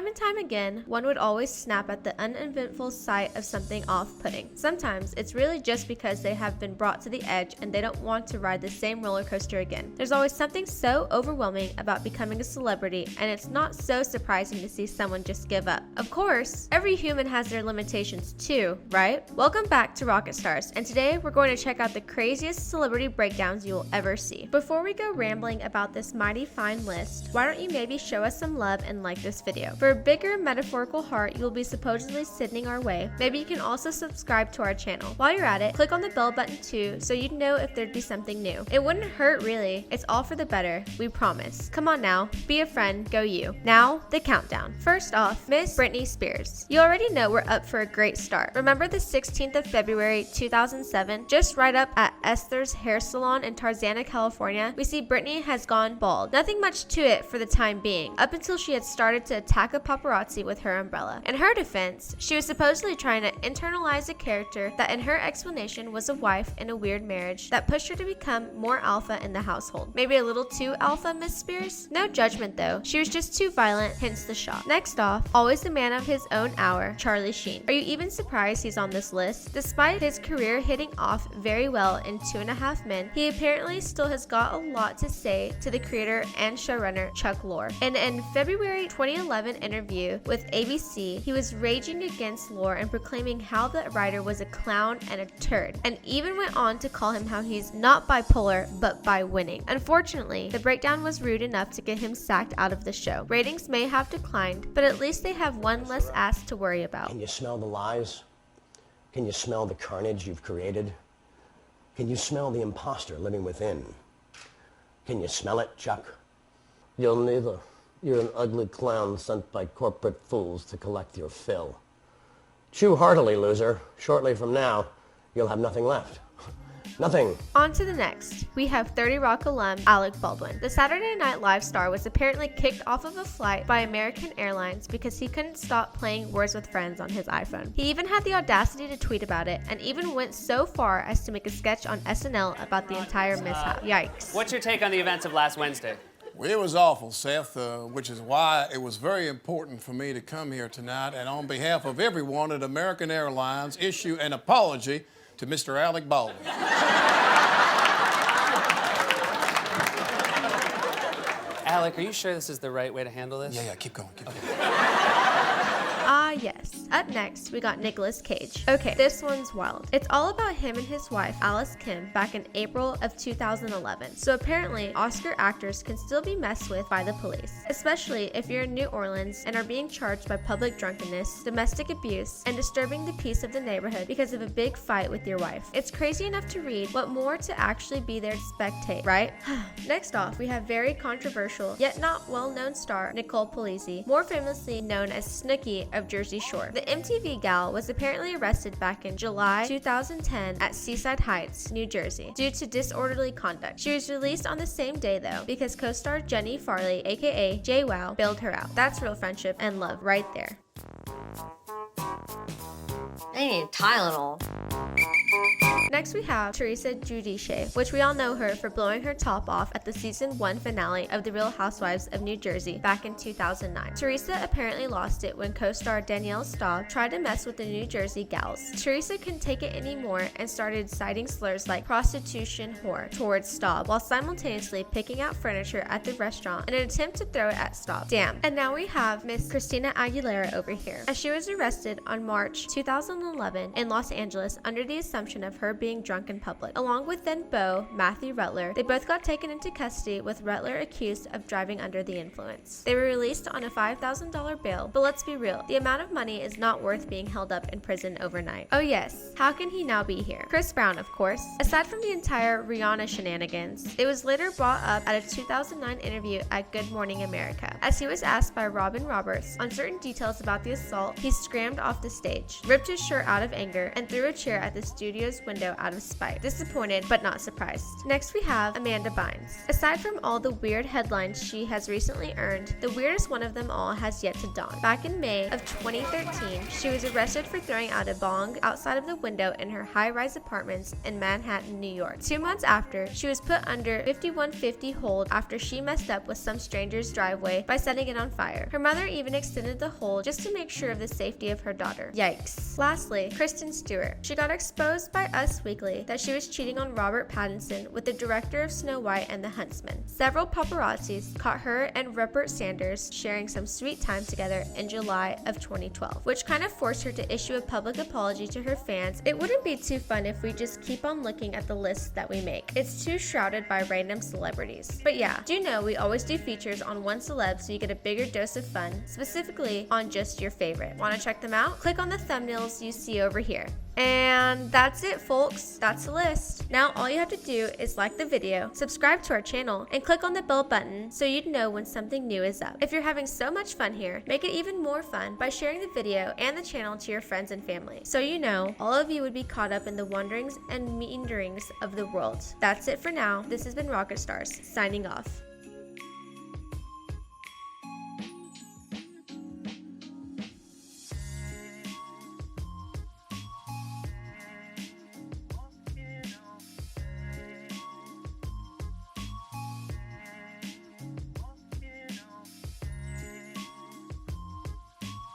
and time again, one would always snap at the uneventful sight of something off-putting. Sometimes it's really just because they have been brought to the edge and they don't want to ride the same roller coaster again. There's always something so overwhelming about becoming a celebrity, and it's not so surprising to see someone just give up. Of course, every human has their limitations too, right? Welcome back to Rocket Stars, and today we're going to check out the craziest celebrity breakdowns you will ever see. Before we go rambling about this mighty fine list, why don't you maybe show us some love and like this video? For a bigger metaphorical heart you will be supposedly sending our way, maybe you can also subscribe to our channel. While you're at it, click on the bell button too so you'd know if there'd be something new. It wouldn't hurt really, it's all for the better, we promise. Come on now, be a friend, go you. Now, the countdown. First off, Miss Britney Spears. You already know we're up for a great start. Remember the 16th of February 2007? Just right up at Esther's hair salon in Tarzana, California, we see Britney has gone bald. Nothing much to it for the time being, up until she had started to attack a paparazzi with her umbrella. In her defense, she was supposedly trying to internalize a character that in her explanation was a wife in a weird marriage that pushed her to become more alpha in the household. Maybe a little too alpha, Miss Spears? No judgment though, she was just too violent, hence the shock. Next off, always a man of his own hour, Charlie Sheen. Are you even surprised he's on this list? Despite his career hitting off very well in 2.5 Men, he apparently still has got a lot to say to the creator and showrunner Chuck Lorre. In a February 2011 interview with ABC, he was raging against Lorre and proclaiming how the writer was a clown and a turd, and even went on to call him how he's not bipolar but by winning. Unfortunately, the breakdown was rude enough to get him sacked out of the show. Ratings may have declined, but at least they have one less ass to worry about. Can you smell the lies? Can you smell the carnage you've created? Can you smell the imposter living within? Can you smell it, Chuck? You'll neither. You're an ugly clown sent by corporate fools to collect your fill. Chew heartily, loser. Shortly from now, you'll have nothing left. Nothing. On to the next. We have 30 Rock alum Alec Baldwin. The Saturday Night Live star was apparently kicked off of a flight by American Airlines because he couldn't stop playing Words with Friends on his iPhone. He even had the audacity to tweet about it, and even went so far as to make a sketch on SNL about the entire mishap. Yikes. What's your take on the events of last Wednesday? Well, it was awful, Seth, which is why it was very important for me to come here tonight and on behalf of everyone at American Airlines issue an apology to Mr. Alec Baldwin. Alec, are you sure this is the right way to handle this? Yeah, keep going, keep going. Ah, yes. Up next, we got Nicolas Cage. Okay, this one's wild. It's all about him and his wife, Alice Kim, back in April of 2011. So apparently, Oscar actors can still be messed with by the police, especially if you're in New Orleans and are being charged by public drunkenness, domestic abuse, and disturbing the peace of the neighborhood because of a big fight with your wife. It's crazy enough to read, what more to actually be there to spectate, right? Next off, we have very controversial, yet not well-known star, Nicole Polizzi, more famously known as Snooki of Jersey Shore. The MTV gal was apparently arrested back in July 2010 at Seaside Heights, New Jersey, due to disorderly conduct. She was released on the same day though, because co-star Jenny Farley, aka JWoww, bailed her out. That's real friendship and love right there. I need Tylenol. Next we have Teresa Giudice, which we all know her for blowing her top off at the season 1 finale of The Real Housewives of New Jersey back in 2009. Teresa apparently lost it when co-star Danielle Staub tried to mess with the New Jersey gals. Teresa couldn't take it anymore and started citing slurs like prostitution whore towards Staub while simultaneously picking out furniture at the restaurant in an attempt to throw it at Staub. Damn. And now we have Miss Christina Aguilera over here, as she was arrested on March 2011 in Los Angeles under the assumption of her being drunk in public. Along with then beau, Matthew Rutler, they both got taken into custody with Rutler accused of driving under the influence. They were released on a $5,000 bail, but let's be real, the amount of money is not worth being held up in prison overnight. Oh yes, how can he now be here? Chris Brown, of course. Aside from the entire Rihanna shenanigans, it was later brought up at a 2009 interview at Good Morning America. As he was asked by Robin Roberts on certain details about the assault, he scrammed off the stage, ripped his shirt out of anger, and threw a chair at the studio studio's window out of spite. Disappointed, but not surprised. Next we have Amanda Bynes. Aside from all the weird headlines she has recently earned, the weirdest one of them all has yet to dawn. Back in May of 2013, she was arrested for throwing out a bong outside of the window in her high-rise apartments in Manhattan, New York. 2 months after, she was put under 5150 hold after she messed up with some stranger's driveway by setting it on fire. Her mother even extended the hold just to make sure of the safety of her daughter. Yikes. Lastly, Kristen Stewart. She got exposed by Us Weekly that she was cheating on Robert Pattinson with the director of Snow White and the Huntsman. Several paparazzis caught her and Rupert Sanders sharing some sweet time together in July of 2012, which kind of forced her to issue a public apology to her fans. It wouldn't be too fun if we just keep on looking at the lists that we make. It's too shrouded by random celebrities. But yeah, do know we always do features on one celeb so you get a bigger dose of fun, specifically on just your favorite. Want to check them out? Click on the thumbnails you see over here. And that's it, folks. That's the list. Now all you have to do is like the video, subscribe to our channel, and click on the bell button so you'd know when something new is up. If you're having so much fun here, make it even more fun by sharing the video and the channel to your friends and family, so you know all of you would be caught up in the wonderings and meanderings of the world. That's it for now. This has been Rocket Stars, signing off.